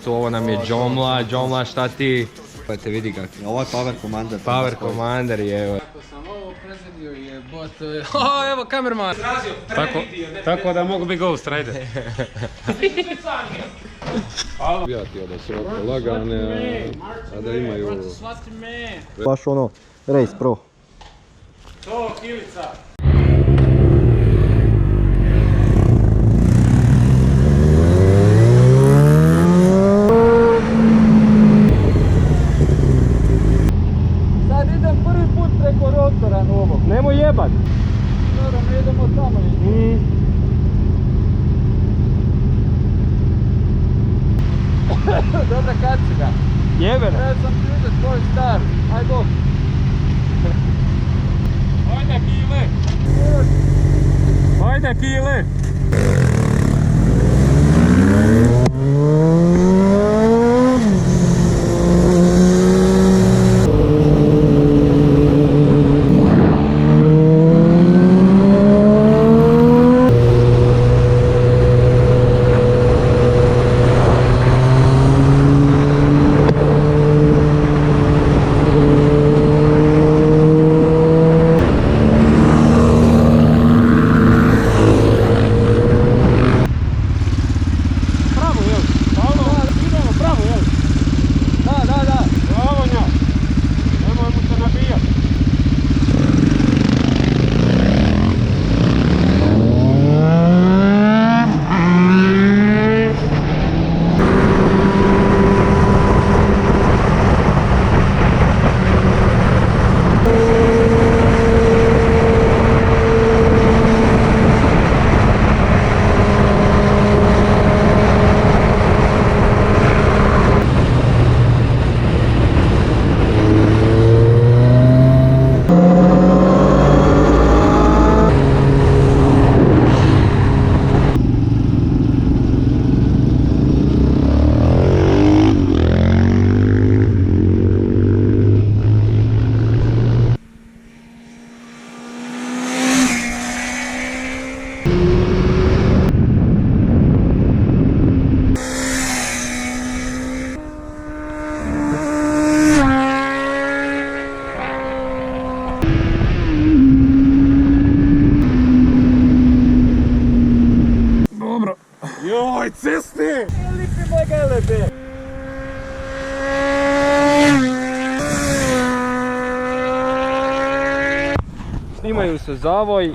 Ovo nam je Džomla, šta ti? Te vidi kak. Ovo je Power Commander. Power Commander je, evo. Ako sam ovo prezidio je bot... evo kamerman! Tako da mogu biti Ghost Rider. Prijatio da su ovako lagane, a da imaju... Baš ono, Race Pro. To, kilica! Sad idem prvi put preko rotora novog. Nemoj jebat! Dobro, ne idemo tamo. Dobra, kad si ga? Jebeno! Ja sam ti uzet tvoj star. Aj bok. Ajde kile! Ajde kile! Joj, cesti! Lipi moj galebe! Snimaju se zavoj.